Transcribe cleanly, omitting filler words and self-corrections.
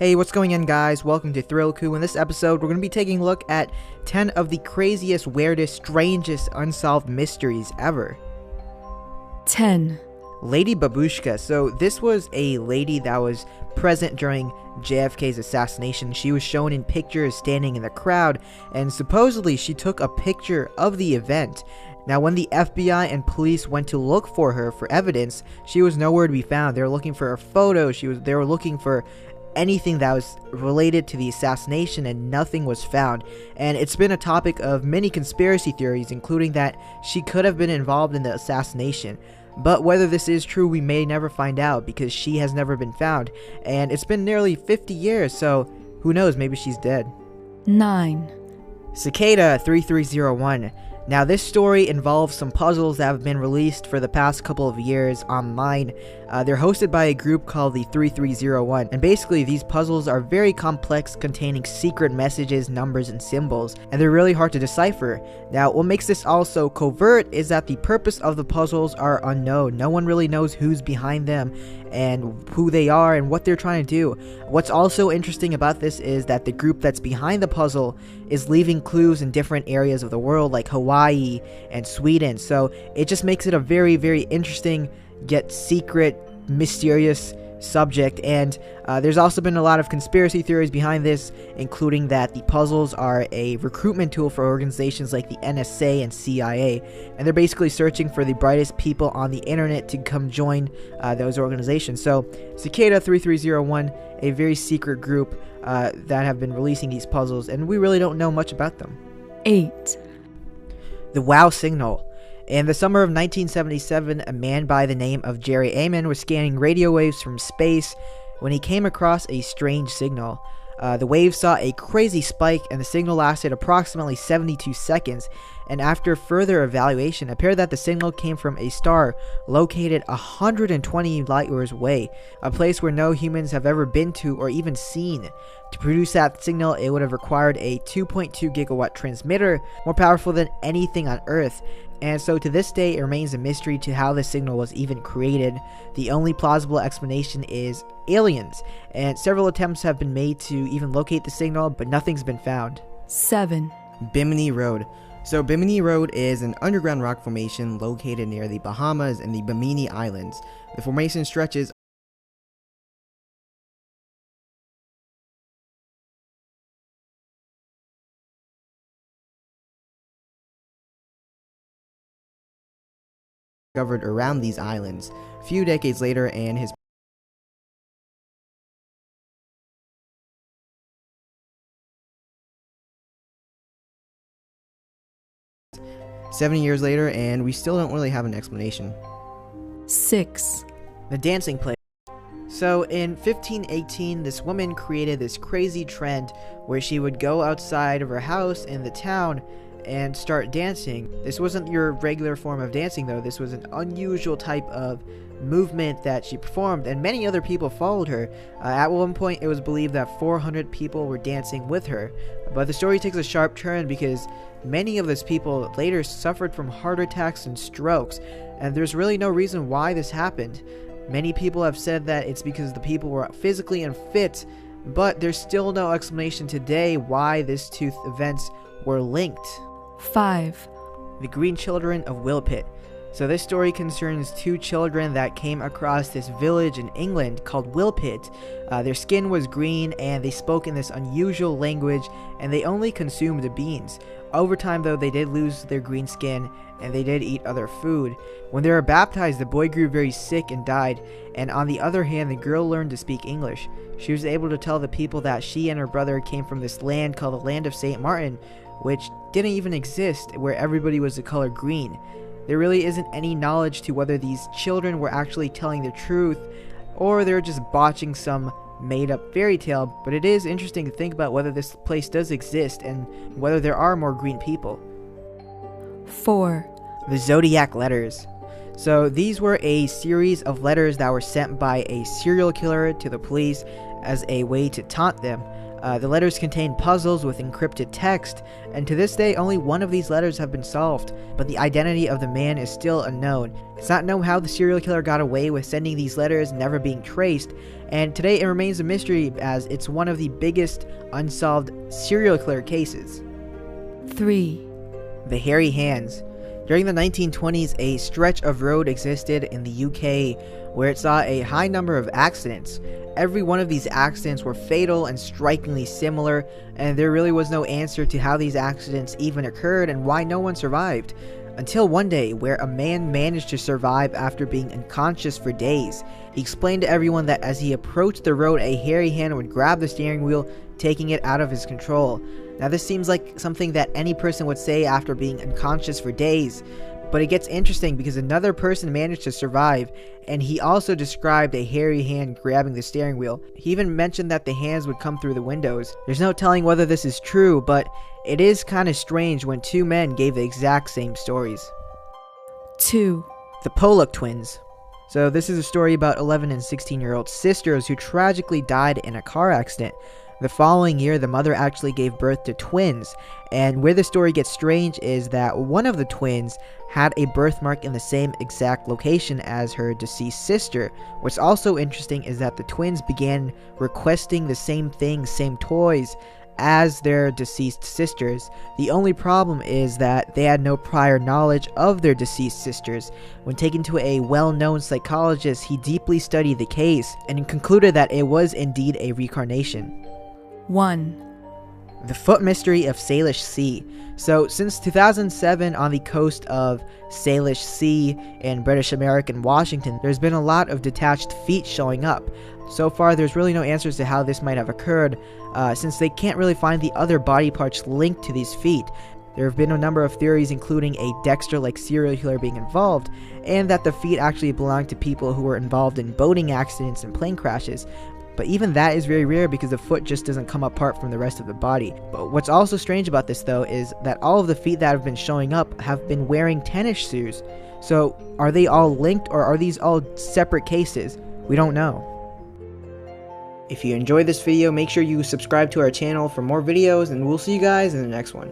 Hey, what's going on, guys? Welcome to Thrillku. In this episode, we're going to be taking a look at 10 of the craziest, weirdest, strangest unsolved mysteries ever. 10. Lady Babushka. So this was a lady that was present during JFK's assassination. She was shown in pictures standing in the crowd, and supposedly she took a picture of the event. Now, when the FBI and police went to look for her for evidence, she was nowhere to be found. They were looking for her photo. They were looking for anything that was related to the assassination, and nothing was found. And it's been a topic of many conspiracy theories, including that she could have been involved in the assassination. But whether this is true, we may never find out, because she has never been found. And it's been nearly 50 years, so who knows, maybe she's dead. 9. Cicada 3301. Now, this story involves some puzzles that have been released for the past couple of years online. They're hosted by a group called the 3301, and basically these puzzles are very complex, containing secret messages, numbers, and symbols, and they're really hard to decipher. Now, what makes this all so covert is that the purpose of the puzzles are unknown. No one really knows who's behind them and who they are and what they're trying to do. What's also interesting about this is that the group that's behind the puzzle is leaving clues in different areas of the world, like Hawaii and Sweden. So it just makes it a very, very interesting yet secret, mysterious subject. And there's also been a lot of conspiracy theories behind this, including that the puzzles are a recruitment tool for organizations like the NSA and CIA, and they're basically searching for the brightest people on the internet to come join those organizations. So Cicada 3301, a very secret group that have been releasing these puzzles, and we really don't know much about them. 8. The WOW signal. In the summer of 1977, a man by the name of Jerry Amon was scanning radio waves from space when he came across a strange signal. The waves saw a crazy spike, and the signal lasted approximately 72 seconds, and after further evaluation, it appeared that the signal came from a star located 120 light years away, a place where no humans have ever been to or even seen. To produce that signal, it would have required a 2.2 gigawatt transmitter, more powerful than anything on Earth. And so to this day, it remains a mystery to how the signal was even created. The only plausible explanation is aliens, and several attempts have been made to even locate the signal, but nothing's been found. 7. Bimini Road. So Bimini Road is an underground rock formation located near the Bahamas and the Bimini Islands. The formation stretches discovered around these islands. A few decades later, and his 70 years later, and we still don't really have an explanation. 6. The dancing place. So in 1518, this woman created this crazy trend where she would go outside of her house in the town and start dancing. This wasn't your regular form of dancing, though. This was an unusual type of movement that she performed, and many other people followed her. At one point, it was believed that 400 people were dancing with her. But the story takes a sharp turn because many of those people later suffered from heart attacks and strokes, and there's really no reason why this happened. Many people have said that it's because the people were physically unfit, but there's still no explanation today why these two events were linked. 5. The Green Children of Wilpit. So this story concerns two children that came across this village in England called Wilpit. Their skin was green, and they spoke in this unusual language, and they only consumed the beans. Over time, though, they did lose their green skin, and they did eat other food. When they were baptized, the boy grew very sick and died, and on the other hand, the girl learned to speak English. She was able to tell the people that she and her brother came from this land called the Land of St. Martin, which didn't even exist, where everybody was the color green. There really isn't any knowledge to whether these children were actually telling the truth, or they're just botching some made-up fairy tale, but it is interesting to think about whether this place does exist and whether there are more green people. 4. The Zodiac Letters. So these were a series of letters that were sent by a serial killer to the police as a way to taunt them. The letters contain puzzles with encrypted text, and to this day only one of these letters have been solved, but the identity of the man is still unknown. It's not known how the serial killer got away with sending these letters never being traced, and today it remains a mystery as it's one of the biggest unsolved serial killer cases. 3, The hairy hands. During the 1920s, a stretch of road existed in the UK where it saw a high number of accidents. Every one of these accidents were fatal and strikingly similar, and there really was no answer to how these accidents even occurred and why no one survived. Until one day, where a man managed to survive after being unconscious for days. He explained to everyone that as he approached the road, a hairy hand would grab the steering wheel, taking it out of his control. Now this seems like something that any person would say after being unconscious for days, but it gets interesting because another person managed to survive, and he also described a hairy hand grabbing the steering wheel. He even mentioned that the hands would come through the windows. There's no telling whether this is true, but it is kind of strange when two men gave the exact same stories. 2, The Pollock twins. So this is a story about 11 and 16-year-old sisters who tragically died in a car accident. The following year, the mother actually gave birth to twins, and where the story gets strange is that one of the twins had a birthmark in the same exact location as her deceased sister. What's also interesting is that the twins began requesting the same things, same toys, as their deceased sisters. The only problem is that they had no prior knowledge of their deceased sisters. When taken to a well-known psychologist, he deeply studied the case and concluded that it was indeed a reincarnation. 1, The Foot Mystery of Salish Sea. So since 2007 on the coast of Salish Sea in British American Washington, there's been a lot of detached feet showing up. So far there's really no answers to how this might have occurred, since they can't really find the other body parts linked to these feet. There have been a number of theories, including a Dexter-like serial killer being involved, and that the feet actually belong to people who were involved in boating accidents and plane crashes. But even that is very rare because the foot just doesn't come apart from the rest of the body. But what's also strange about this though is that all of the feet that have been showing up have been wearing tennis shoes. So are they all linked, or are these all separate cases? We don't know. If you enjoyed this video, make sure you subscribe to our channel for more videos, and we'll see you guys in the next one.